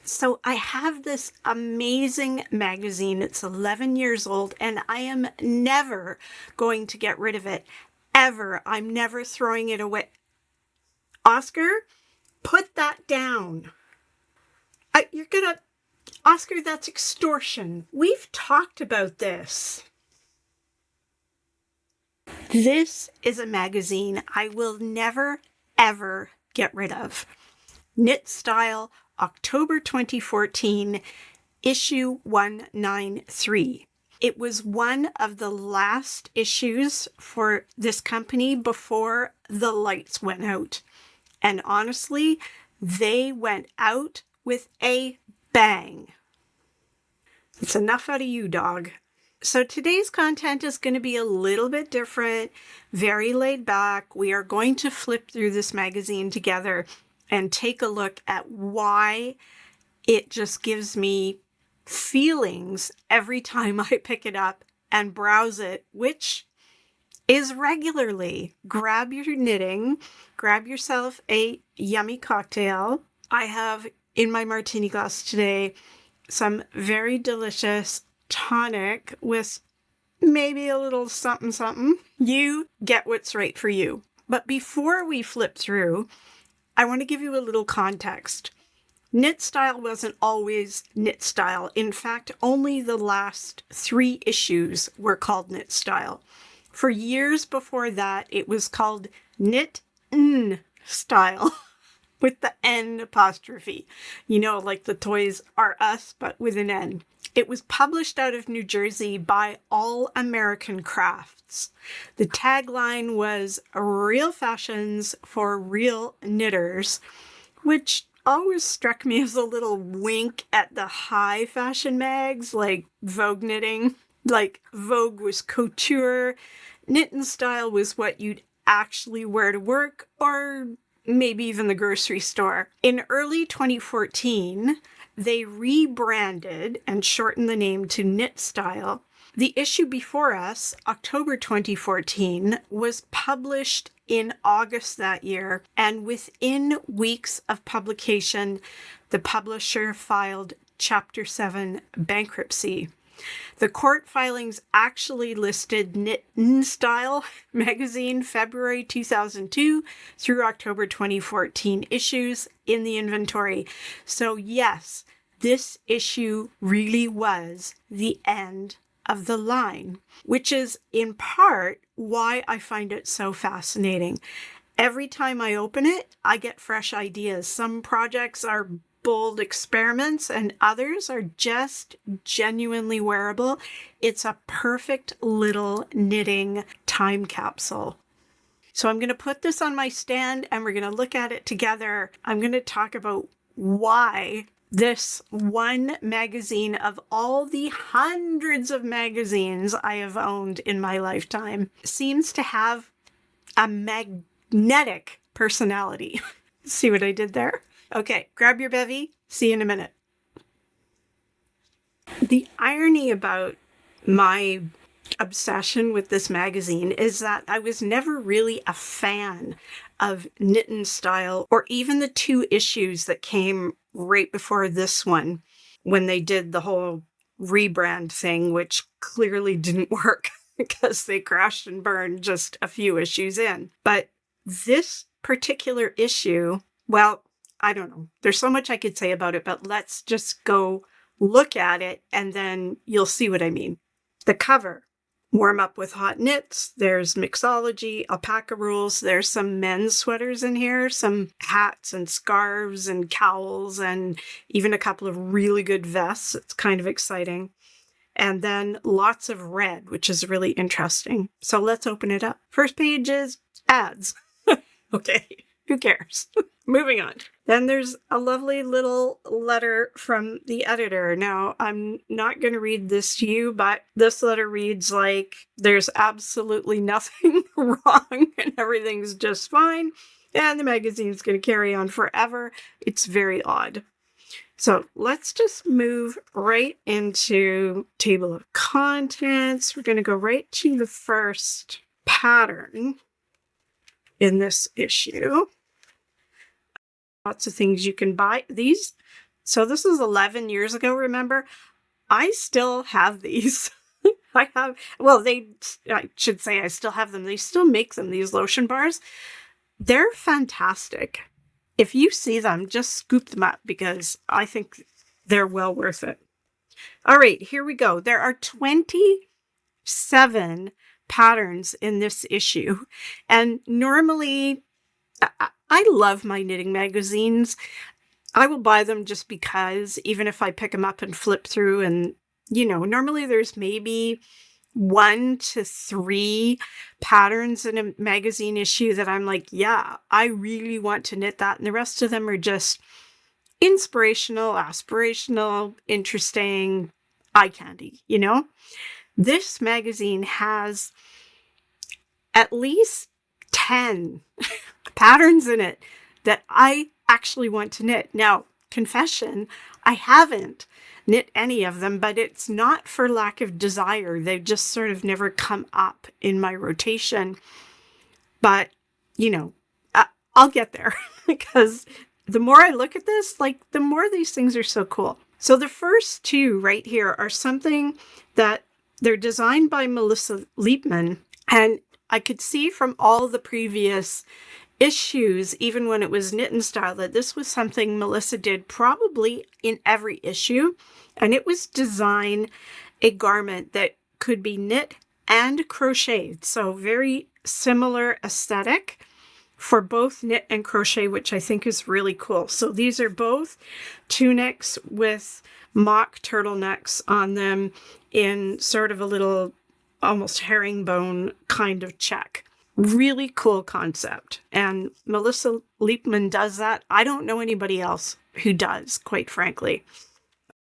So I have this amazing magazine. It's 11 years old, and I am never going to get rid of it. Ever. I'm never throwing it away. Oscar, put that down. Oscar, that's extortion. We've talked about this. This is a magazine I will never, ever get rid of. Knit Style, October 2014, issue 193. It was one of the last issues for this company before the lights went out. And honestly, they went out with a bang. It's enough out of you, dog. So today's content is going to be a little bit different, very laid back. We are going to flip through this magazine together and take a look at why it just gives me feelings every time I pick it up and browse it, which is regularly. Grab your knitting, grab yourself a yummy cocktail. I have in my martini glass today some very delicious tonic with maybe a little something something. You get what's right for you. But before we flip through, I want to give you a little context. Knit Style wasn't always Knit Style. In fact, only the last 3 issues were called Knit Style. For years before that, it was called Knit Style with the N apostrophe. You know, like the Toys R Us, but with an N. It was published out of New Jersey by All American Crafts. The tagline was "Real Fashions for Real Knitters," which always struck me as a little wink at the high fashion mags like Vogue Knitting. Like Vogue was couture, Knit and Style was what you'd actually wear to work or maybe even the grocery store. In early 2014, they rebranded and shortened the name to Knit Style. The issue before us, October 2014, was published in August that year, and within weeks of publication, the publisher filed Chapter 7 bankruptcy. The court filings actually listed Knit Style magazine February 2002 through October 2014 issues in the inventory. So yes, this issue really was the end of the line, which is in part why I find it so fascinating. Every time I open it, I get fresh ideas. Some projects are bold experiments and others are just genuinely wearable. It's a perfect little knitting time capsule. So I'm going to put this on my stand and we're going to look at it together. I'm going to talk about why this one magazine of all the hundreds of magazines I have owned in my lifetime seems to have a magnetic personality. See what I did there? Okay, grab your bevy. See you in a minute. The irony about my obsession with this magazine is that I was never really a fan of Knit and Style or even the 2 issues that came right before this one when they did the whole rebrand thing, which clearly didn't work because they crashed and burned just a few issues in. But this particular issue, well, I don't know. There's so much I could say about it, but let's just go look at it and then you'll see what I mean. The cover. Warm up with hot knits. There's mixology, alpaca rules. There's some men's sweaters in here, some hats and scarves and cowls, and even a couple of really good vests. It's kind of exciting. And then lots of red, which is really interesting. So let's open it up. First page is ads. Okay, who cares? Moving on. Then there's a lovely little letter from the editor. Now, I'm not going to read this to you, but this letter reads like there's absolutely nothing wrong and everything's just fine. And the magazine's going to carry on forever. It's very odd. So let's just move right into table of contents. We're going to go right to the first pattern in this issue. Lots of things you can buy. These So this was 11 years ago, remember? I still have these. I should say I still have them. They still make them, these lotion bars. They're fantastic. If you see them, just scoop them up because I think they're well worth it. All right, here we go. There are 27 patterns in this issue. And normally, I love my knitting magazines. I will buy them just because, even if I pick them up and flip through, and, normally there's maybe 1 to 3 patterns in a magazine issue that I'm like, yeah, I really want to knit that. And the rest of them are just inspirational, aspirational, interesting, eye candy, This magazine has at least 10 patterns in it that I actually want to knit. Now, confession, I haven't knit any of them, but it's not for lack of desire. They've just sort of never come up in my rotation. But, I'll get there because the more I look at this, the more these things are so cool. So the first 2 right here are something that they're designed by Melissa Liebman, and I could see from all the previous issues, even when it was knit and style, that this was something Melissa did probably in every issue, and it was design a garment that could be knit and crocheted. So very similar aesthetic for both knit and crochet, which I think is really cool. So these are both tunics with mock turtlenecks on them in sort of a little almost herringbone kind of check. Really cool concept. And Melissa Liebman does that. I don't know anybody else who does, quite frankly.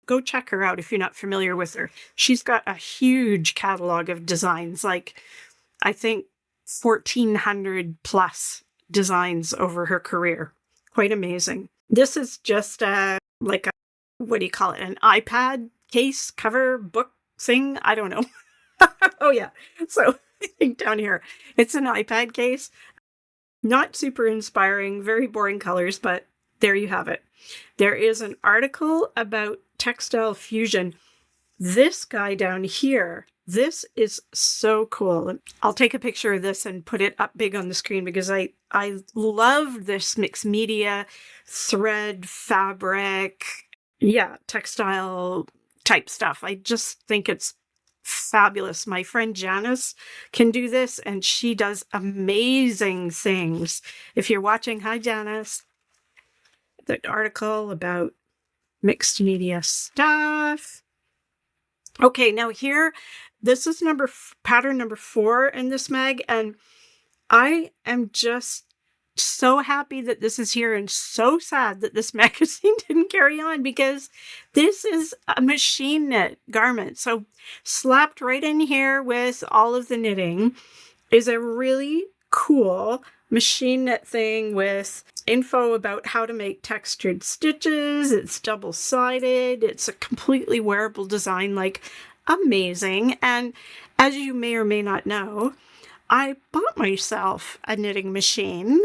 Go check her out if you're not familiar with her. She's got a huge catalog of designs, I think 1,400 plus designs over her career. Quite amazing. This is just what do you call it? An iPad case cover book thing? I don't know. Oh yeah. So I think down here, it's an iPad case. Not super inspiring, very boring colors, but there you have it. There is an article about textile fusion. This guy down here, this is so cool. I'll take a picture of this and put it up big on the screen because I love this mixed media, thread, fabric, textile type stuff. I just think it's fabulous. My friend Janice can do this, and she does amazing things. If you're watching, hi Janice. The article about mixed media stuff. Okay, now here, this is pattern number 4 in this mag, and I am just so happy that this is here and so sad that this magazine didn't carry on because this is a machine knit garment. So slapped right in here with all of the knitting is a really cool machine knit thing with info about how to make textured stitches. It's double-sided. It's a completely wearable design, amazing. And as you may or may not know, I bought myself a knitting machine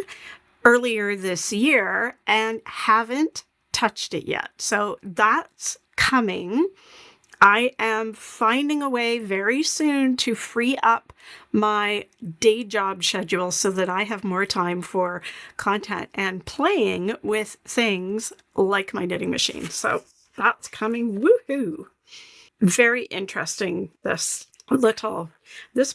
earlier this year and haven't touched it yet. So that's coming. I am finding a way very soon to free up my day job schedule so that I have more time for content and playing with things like my knitting machine. So that's coming. Woohoo! Very interesting, this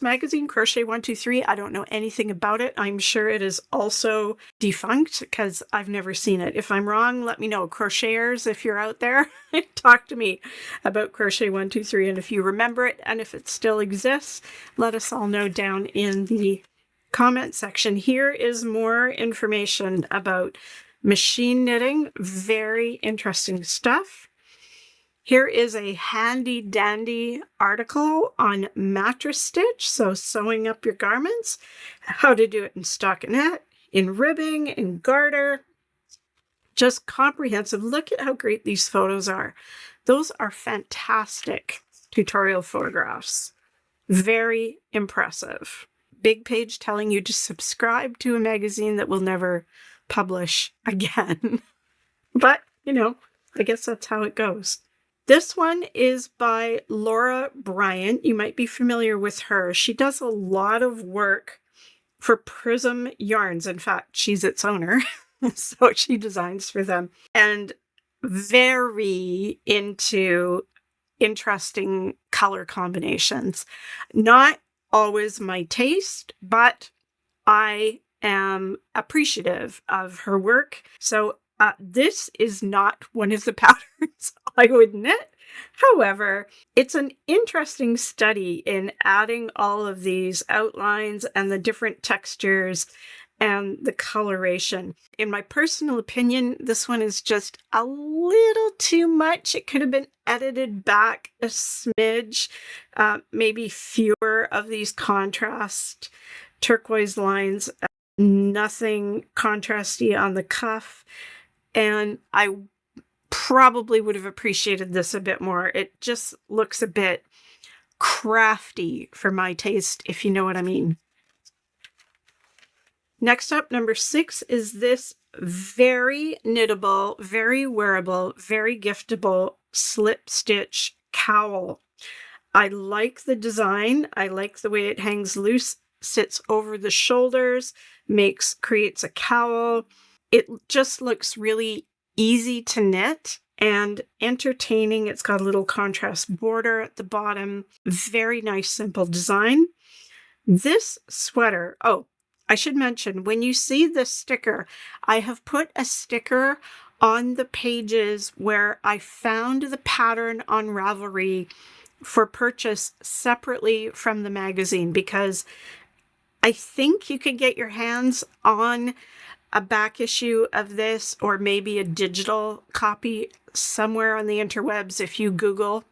magazine, Crochet 123, I don't know anything about it. I'm sure it is also defunct because I've never seen it. If I'm wrong, let me know. Crocheters, if you're out there, talk to me about Crochet 123. And if you remember it and if it still exists, let us all know down in the comment section. Here is more information about machine knitting. Very interesting stuff. Here is a handy dandy article on mattress stitch, so sewing up your garments, how to do it in stockinette, in ribbing, in garter. Just comprehensive. Look at how great these photos are. Those are fantastic tutorial photographs. Very impressive. Big page telling you to subscribe to a magazine that will never publish again. But, I guess that's how it goes. This one is by Laura Bryant. You might be familiar with her. She does a lot of work for Prism Yarns. In fact, she's its owner, so she designs for them. And very into interesting color combinations. Not always my taste, but I am appreciative of her work. So this is not one of the patterns I would knit. However, it's an interesting study in adding all of these outlines and the different textures and the coloration. In my personal opinion, this one is just a little too much. It could have been edited back a smidge, maybe fewer of these contrast turquoise lines, nothing contrasty on the cuff, and I probably would have appreciated this a bit more. It just looks a bit crafty for my taste, if you know what I mean. Next up, number 6 is this very knittable, very wearable, very giftable slip stitch cowl. I like the design. I like the way it hangs loose, sits over the shoulders, creates a cowl. It just looks really easy to knit and entertaining. It's got a little contrast border at the bottom. Very nice, simple design. This sweater, I should mention, when you see this sticker, I have put a sticker on the pages where I found the pattern on Ravelry for purchase separately from the magazine, because I think you could get your hands on a back issue of this, or maybe a digital copy somewhere on the interwebs if you Google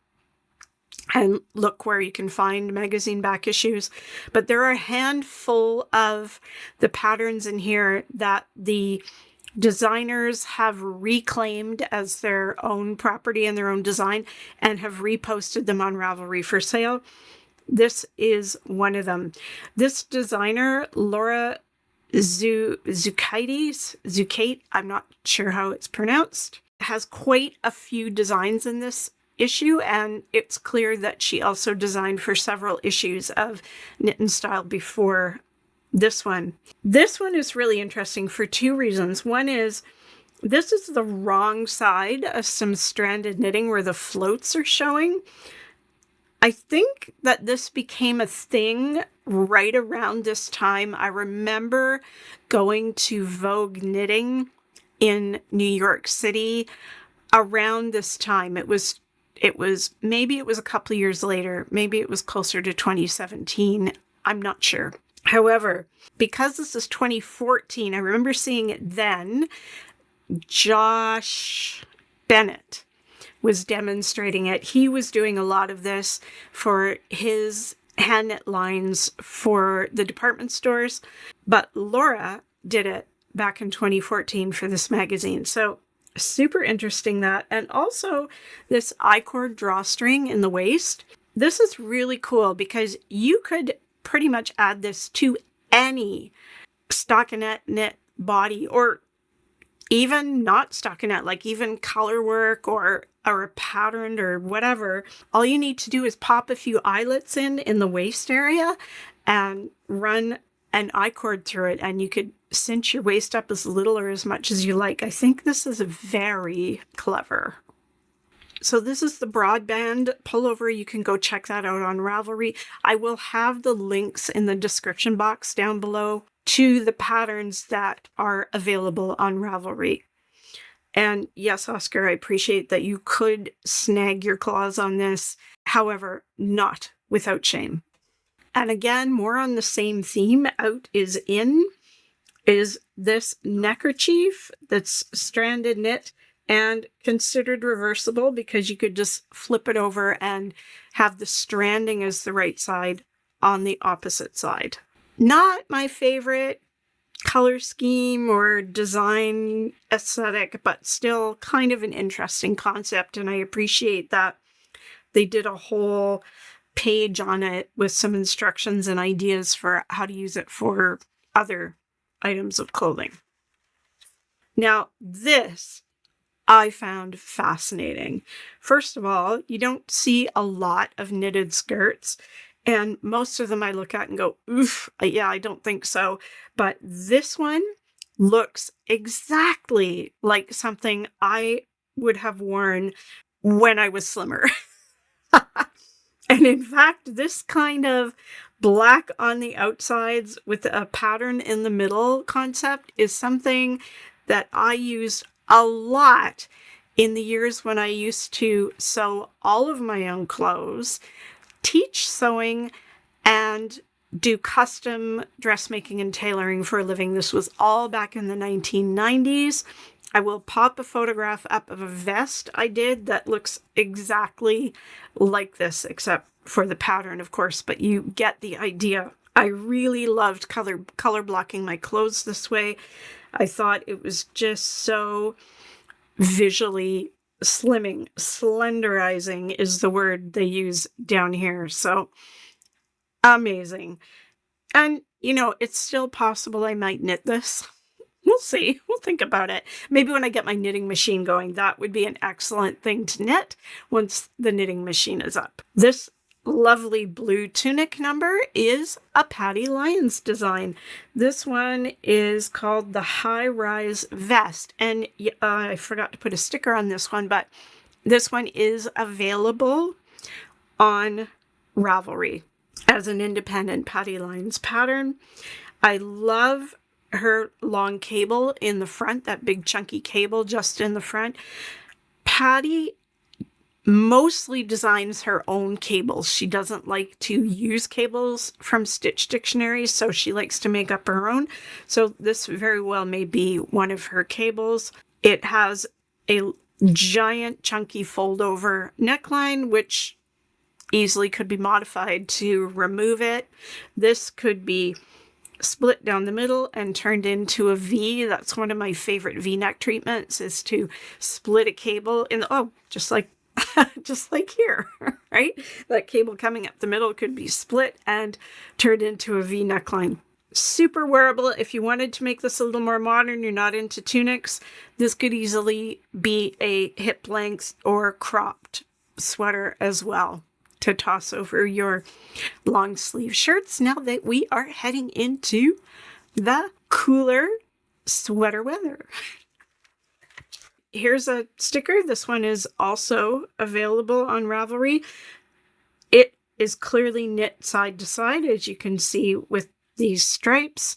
and look where you can find magazine back issues. But there are a handful of the patterns in here that the designers have reclaimed as their own property and their own design and have reposted them on Ravelry for sale. This is one of them. This designer, Laura Zucate, I'm not sure how it's pronounced, has quite a few designs in this issue, and it's clear that she also designed for several issues of Knit and Style before this one. This one is really interesting for two reasons. One is this is the wrong side of some stranded knitting where the floats are showing. I think that this became a thing right around this time. I remember going to Vogue Knitting in New York City around this time. Maybe it was a couple of years later. Maybe it was closer to 2017. I'm not sure. However, because this is 2014, I remember seeing it then. Josh Bennett was demonstrating it. He was doing a lot of this for his hand knit lines for the department stores, but Laura did it back in 2014 for this magazine. So super interesting that. And also this I-cord drawstring in the waist. This is really cool because you could pretty much add this to any stockinette knit body, or even not stockinette, like even color work or a patterned or whatever. All you need to do is pop a few eyelets in the waist area and run an I-cord through it, and you could cinch your waist up as little or as much as you like. I think this is very clever. So this is the broadband pullover. You can go check that out on Ravelry. I will have the links in the description box down below to the patterns that are available on Ravelry. And yes, Oscar, I appreciate that you could snag your claws on this. However, not without shame. And again, more on the same theme, out is in, is this neckerchief that's stranded knit and considered reversible because you could just flip it over and have the stranding as the right side on the opposite side. Not my favorite color scheme or design aesthetic, but still kind of an interesting concept, and I appreciate that they did a whole page on it with some instructions and ideas for how to use it for other items of clothing. Now, this I found fascinating. First of all, you don't see a lot of knitted skirts, and most of them I look at and go, oof, yeah, I don't think so. But this one looks exactly like something I would have worn when I was slimmer. And in fact, this kind of black on the outsides with a pattern in the middle concept is something that I used a lot in the years when I used to sew all of my own clothes, teach sewing, and do custom dressmaking and tailoring for a living. This was all back in the 1990s. I will pop a photograph up of a vest I did that looks exactly like this, except for the pattern, of course, but you get the idea. I really loved color blocking my clothes this way. I thought it was just so visually slimming. Slenderizing is the word they use down here. So amazing. And, you know, it's still possible I might knit this. We'll see. We'll think about it. Maybe when I get my knitting machine going, that would be an excellent thing to knit once the knitting machine is up. This lovely blue tunic number is a Patty Lyons design. This one is called the High Rise Vest. And I forgot to put a sticker on this one, but this one is available on Ravelry as an independent Patty Lyons pattern. I love her long cable in the front, that big chunky cable just in the front. Patty mostly designs her own cables. She doesn't like to use cables from Stitch dictionaries, so she likes to make up her own. So this very well may be one of her cables. It has a giant chunky fold over neckline, which easily could be modified to remove it. This could be split down the middle and turned into a V. That's one of my favorite V-neck treatments, is to split a cable in the, just like here, right? That cable coming up the middle could be split and turned into a V neckline. Super wearable. If you wanted to make this a little more modern, you're not into tunics, this could easily be a hip length or cropped sweater as well to toss over your long sleeve shirts now that we are heading into the cooler sweater weather. Here's a sticker. This one is also available on Ravelry. It is clearly knit side to side, as you can see with these stripes.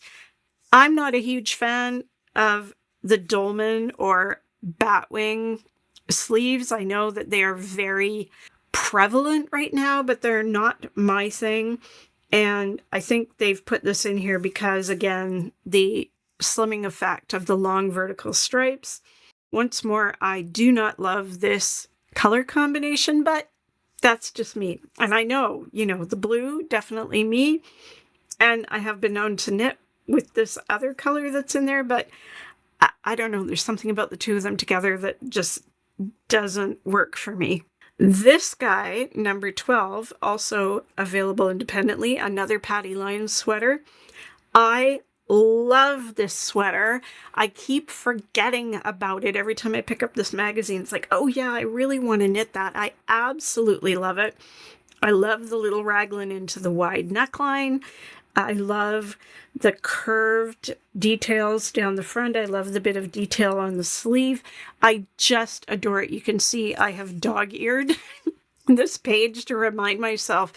I'm not a huge fan of the dolman or batwing sleeves. I know that they are very prevalent right now, but they're not my thing. And I think they've put this in here because, again, the slimming effect of the long vertical stripes. Once more, I do not love this color combination, but that's just me. And I know, the blue, definitely me. And I have been known to knit with this other color that's in there, but I don't know. There's something about the two of them together that just doesn't work for me. This guy, number 12, also available independently, another Patty Lyons sweater. I love this sweater. I keep forgetting about it every time I pick up this magazine. It's like, oh yeah, I really want to knit that. I absolutely love it. I love the little raglan into the wide neckline. I love the curved details down the front. I love the bit of detail on the sleeve. I just adore it. You can see I have dog-eared this page to remind myself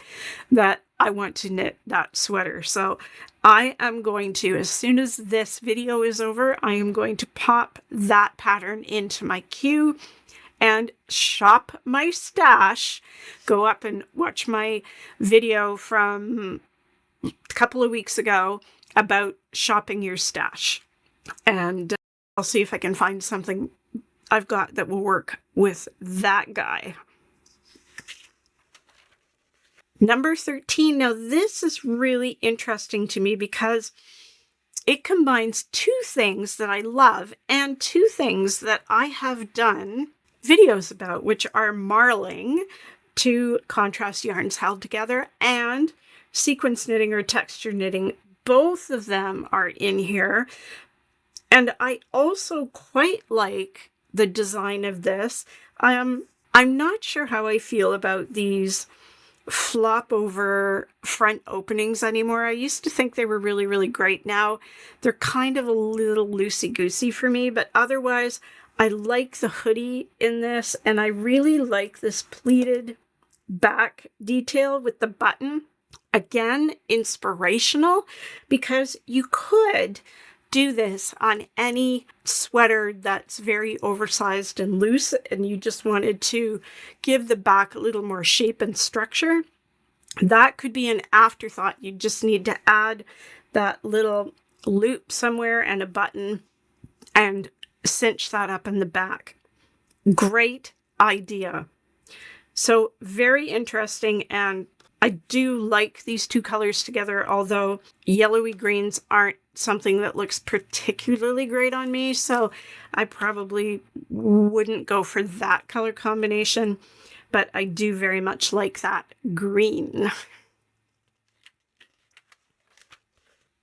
that I want to knit that sweater. So I am going to, as soon as this video is over, I am going to pop that pattern into my queue and shop my stash. Go up and watch my video from a couple of weeks ago about shopping your stash. And I'll see if I can find something I've got that will work with that guy. Number 13. Now this is really interesting to me because it combines two things that I love and two things that I have done videos about, which are marling, two contrast yarns held together, and sequence knitting or texture knitting. Both of them are in here. And I also quite like the design of this. I'm not sure how I feel about these flop over front openings anymore. I used to think they were really, really great. Now they're kind of a little loosey-goosey for me, but otherwise I like the hoodie in this, and I really like this pleated back detail with the button. Again, inspirational, because you could do this on any sweater that's very oversized and loose, and you just wanted to give the back a little more shape and structure. That could be an afterthought. You just need to add that little loop somewhere and a button and cinch that up in the back. Great idea. So very interesting, and I do like these two colors together, although yellowy greens aren't something that looks particularly great on me, so I probably wouldn't go for that color combination, but I do very much like that green.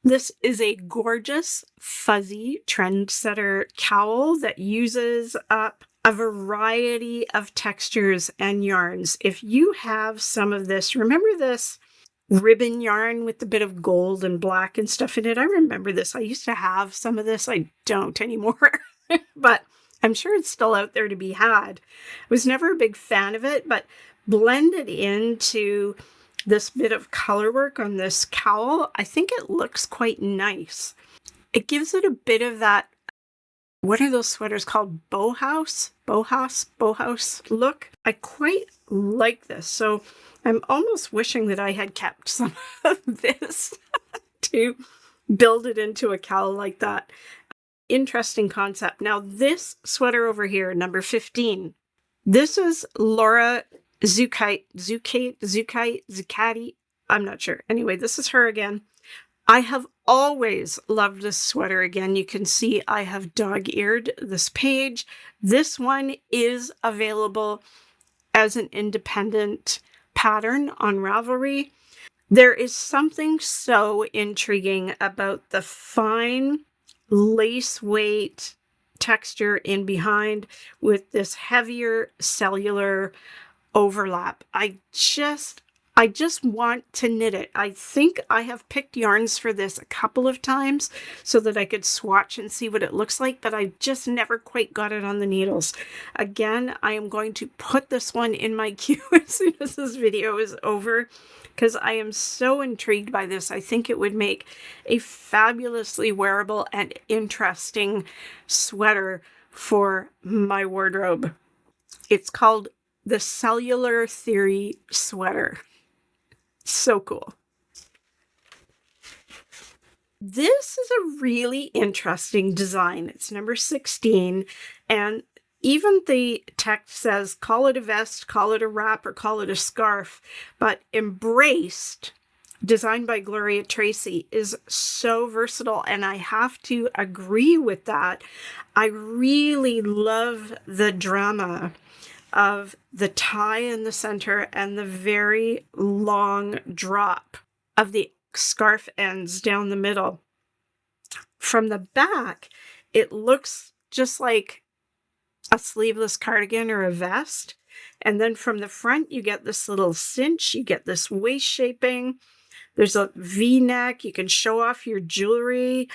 This is a gorgeous, fuzzy trendsetter cowl that uses up a variety of textures and yarns. If you have some of this, remember this ribbon yarn with a bit of gold and black and stuff in it? I remember this. I used to have some of this. I don't anymore, but I'm sure it's still out there to be had. I was never a big fan of it, but blended into this bit of color work on this cowl, I think it looks quite nice. It gives it a bit of that, what are those sweaters called? Bauhaus look. I quite like this. So I'm almost wishing that I had kept some of this to build it into a cowl like that. Interesting concept. Now this sweater over here, number 15, this is Laura Zucchetti. I'm not sure. Anyway, this is her again. I have always loved this sweater. Again, you can see I have dog-eared this page. This one is available as an independent pattern on Ravelry. There is something so intriguing about the fine lace weight texture in behind with this heavier cellular overlap. I just want to knit it. I think I have picked yarns for this a couple of times so that I could swatch and see what it looks like, but I just never quite got it on the needles. Again, I am going to put this one in my queue as soon as this video is over, because I am so intrigued by this. I think it would make a fabulously wearable and interesting sweater for my wardrobe. It's called the Cellular Theory Sweater. So cool. This is a really interesting design. It's number 16, and even the text says, call it a vest, call it a wrap, or call it a scarf, but Embraced, designed by Gloria Tracy, is so versatile, and I have to agree with that. I really love the drama of the tie in the center and the very long drop of the scarf ends down the middle. From the back, it looks just like a sleeveless cardigan or a vest. And then from the front, you get this little cinch, you get this waist shaping. There's a V-neck, you can show off your jewelry.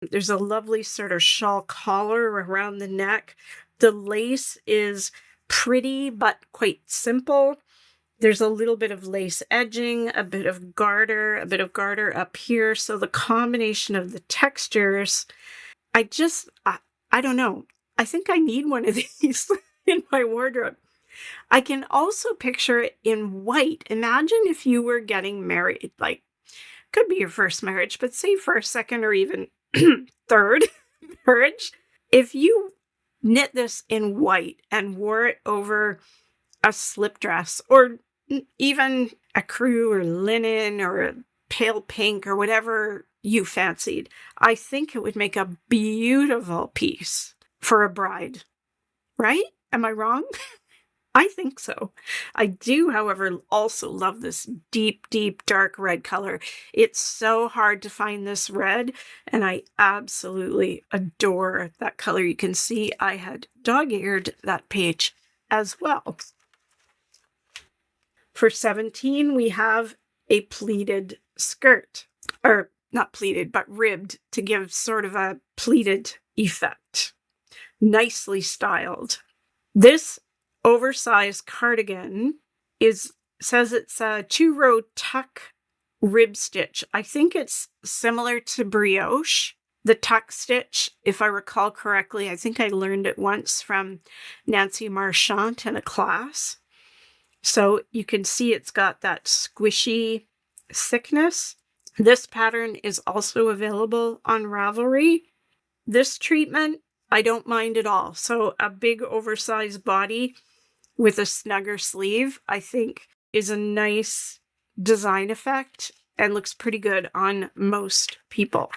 There's a lovely sort of shawl collar around the neck. The lace is pretty but quite simple. There's a little bit of lace edging, a bit of garter up here. So the combination of the textures, I don't know. I think I need one of these in my wardrobe. I can also picture it in white. Imagine if you were getting married, like, could be your first marriage, but say first, second, or even third marriage. If you knit this in white and wore it over a slip dress, or even a crew or linen or a pale pink or whatever you fancied, I think it would make a beautiful piece for a bride. Right? Am I wrong? I think so. I do, however, also love this deep, deep, dark red color. It's so hard to find this red, and I absolutely adore that color. You can see I had dog-eared that page as well. For 17, we have a pleated skirt, or not pleated, but ribbed to give sort of a pleated effect. Nicely styled. This oversized cardigan says it's a 2-row tuck rib stitch. I think it's similar to brioche. The tuck stitch, if I recall correctly, I think I learned it once from Nancy Marchant in a class. So you can see it's got that squishy thickness. This pattern is also available on Ravelry. This treatment, I don't mind at all. So a big oversized body with a snugger sleeve, I think, is a nice design effect and looks pretty good on most people.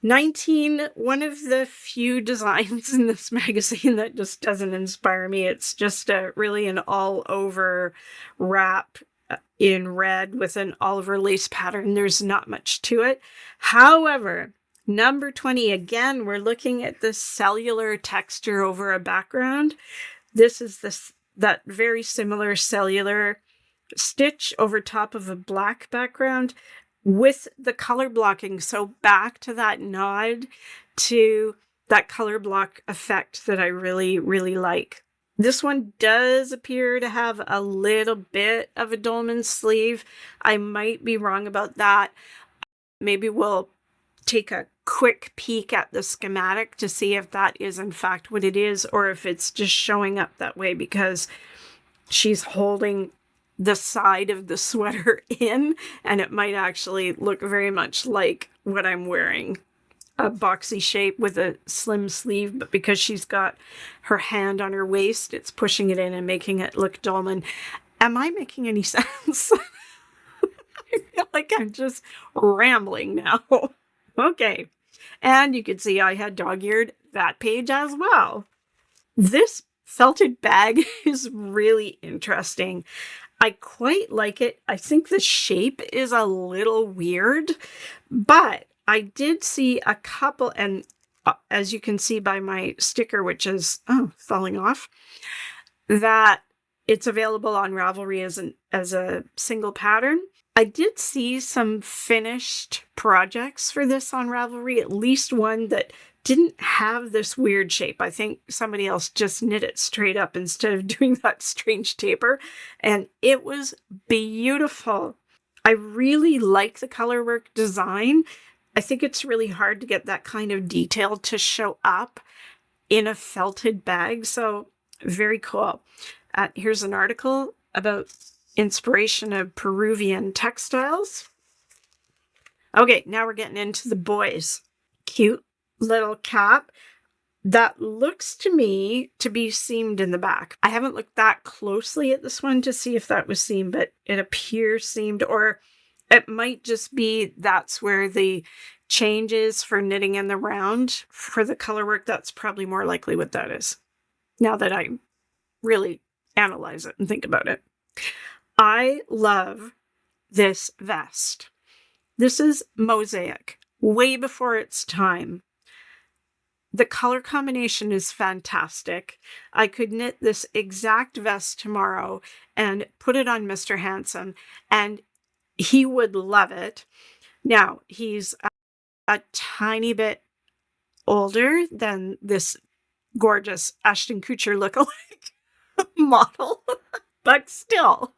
19, one of the few designs in this magazine that just doesn't inspire me. It's just really an all-over wrap in red with an all-over lace pattern. There's not much to it. However, number 20, again, we're looking at this cellular texture over a background. This is that very similar cellular stitch over top of a black background with the color blocking. So back to that nod to that color block effect that I really, really like. This one does appear to have a little bit of a dolman sleeve. I might be wrong about that. Maybe we'll take a quick peek at the schematic to see if that is in fact what it is, or if it's just showing up that way because she's holding the side of the sweater in, and it might actually look very much like what I'm wearing. A boxy shape with a slim sleeve, but because she's got her hand on her waist, it's pushing it in and making it look dolman. Am I making any sense? I feel like I'm just rambling now. Okay. And you can see I had dog-eared that page as well. This felted bag is really interesting. I quite like it. I think the shape is a little weird, but I did see a couple, and as you can see by my sticker, which is falling off, that it's available on Ravelry as a single pattern. I did see some finished projects for this on Ravelry, at least one that didn't have this weird shape. I think somebody else just knit it straight up instead of doing that strange taper, and it was beautiful. I really like the colorwork design. I think it's really hard to get that kind of detail to show up in a felted bag, so very cool. Here's an article about inspiration of Peruvian textiles. Okay, now we're getting into the boys. Cute little cap that looks to me to be seamed in the back. I haven't looked that closely at this one to see if that was seamed, but it appears seamed, or it might just be that's where the change is for knitting in the round for the color work. That's probably more likely what that is, now that I really analyze it and think about it. I love this vest. This is Mosaic, way before its time. The color combination is fantastic. I could knit this exact vest tomorrow and put it on Mr. Handsome, and he would love it. Now, he's a tiny bit older than this gorgeous Ashton Kutcher lookalike model, but still,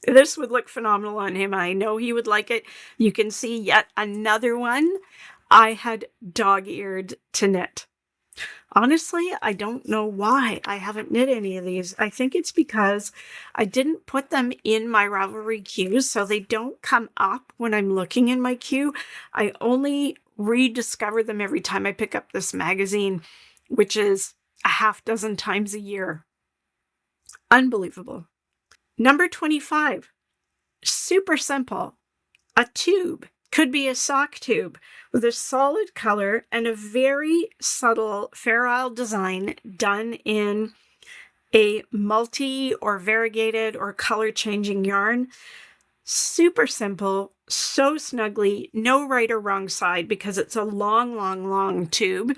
this would look phenomenal on him. I know he would like it. You can see yet another one I had dog-eared to knit. Honestly, I don't know why I haven't knit any of these. I think it's because I didn't put them in my Ravelry queues, so they don't come up when I'm looking in my queue. I only rediscover them every time I pick up this magazine, which is a half dozen times a year. Unbelievable. Number 25, super simple. A tube. Could be a sock tube with a solid color and a very subtle Fair Isle design done in a multi or variegated or color changing yarn. Super simple, so snuggly, no right or wrong side because it's a long, long, long tube.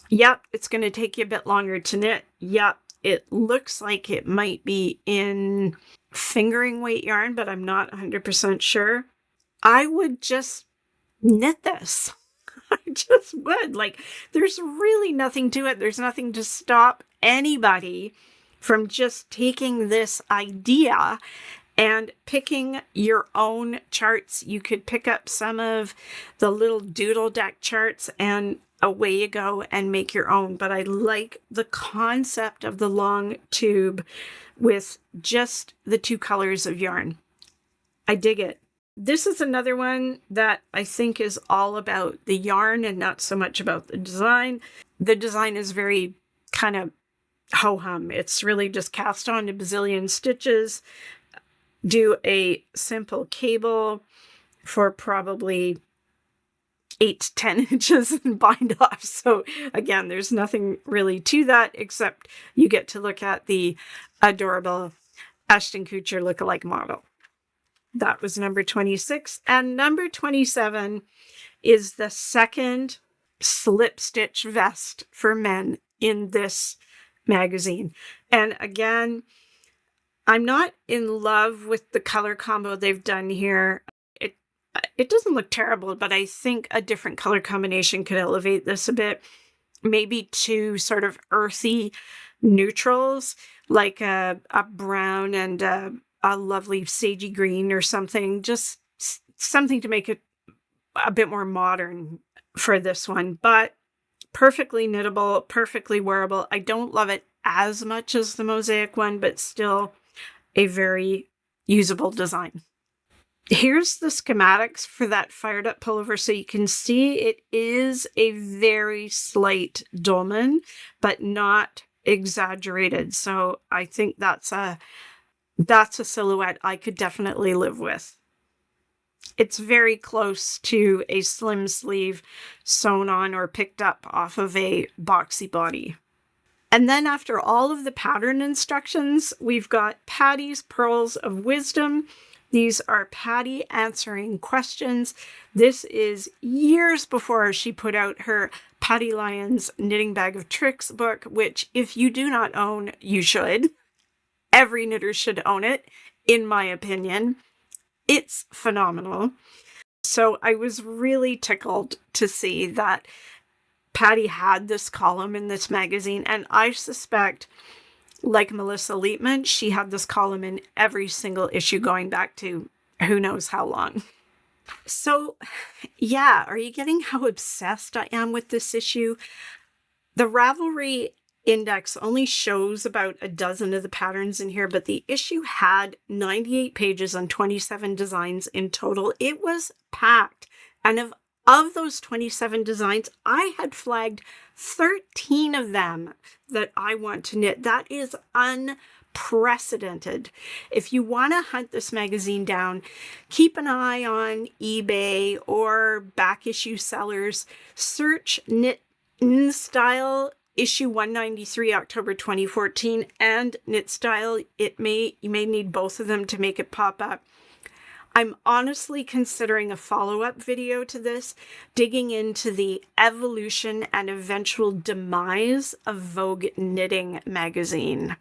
Yep, it's going to take you a bit longer to knit. Yep, it looks like it might be in fingering weight yarn, but I'm not 100% sure. I would just knit this. I just would. Like, there's really nothing to it. There's nothing to stop anybody from just taking this idea and picking your own charts. You could pick up some of the little doodle deck charts and away you go and make your own. But I like the concept of the long tube with just the two colors of yarn. I dig it. This is another one that I think is all about the yarn and not so much about the design. The design is very kind of ho-hum. It's really just cast on a bazillion stitches, do a simple cable for probably 8 to 10 inches and bind off. So again, there's nothing really to that except you get to look at the adorable Ashton Kutcher lookalike model. That was number 26. And number 27 is the second slip stitch vest for men in this magazine. And again, I'm not in love with the color combo they've done here. It doesn't look terrible, but I think a different color combination could elevate this a bit. Maybe two sort of earthy neutrals, like a brown and a lovely sagey green or something. Just something to make it a bit more modern for this one. But perfectly knittable, perfectly wearable. I don't love it as much as the Mosaic one, but still a very usable design. Here's the schematics for that fired up pullover. So you can see it is a very slight dolman, but not exaggerated. So I think that's a silhouette I could definitely live with. It's very close to a slim sleeve sewn on or picked up off of a boxy body. And then after all of the pattern instructions, we've got Patty's Pearls of Wisdom. These are Patty answering questions. This is years before she put out her Patty Lyons Knitting Bag of Tricks book, which if you do not own, you should. Every knitter should own it, in my opinion. It's phenomenal. So I was really tickled to see that Patty had this column in this magazine, and I suspect, like Melissa Leitman, she had this column in every single issue going back to who knows how long. So, yeah, are you getting how obsessed I am with this issue? The Ravelry index only shows about a dozen of the patterns in here, but the issue had 98 pages and 27 designs in total. It was packed. And of those 27 designs, I had flagged 13 of them that I want to knit. That is unprecedented. If you want to hunt this magazine down, keep an eye on eBay or back issue sellers. Search Knit in Style issue 193, October 2014, and Knit Style. You may need both of them to make it pop up. I'm honestly considering a follow-up video to this, digging into the evolution and eventual demise of Vogue Knitting magazine.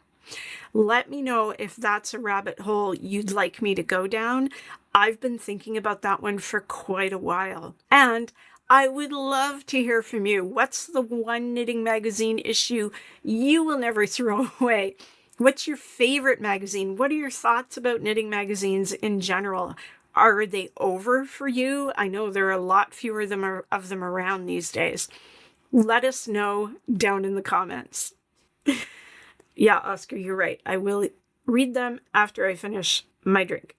Let me know if that's a rabbit hole you'd like me to go down. I've been thinking about that one for quite a while. And I would love to hear from you. What's the one knitting magazine issue you will never throw away? What's your favorite magazine? What are your thoughts about knitting magazines in general? Are they over for you? I know there are a lot fewer of them around these days. Let us know down in the comments. Yeah, Oscar, you're right. I will read them after I finish my drink.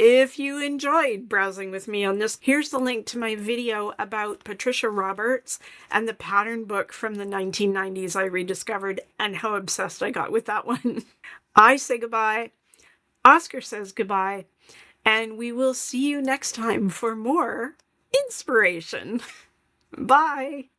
If you enjoyed browsing with me on this, here's the link to my video about Patricia Roberts and the pattern book from the 1990s I rediscovered and how obsessed I got with that one. I say goodbye, Oscar says goodbye, and we will see you next time for more inspiration. Bye!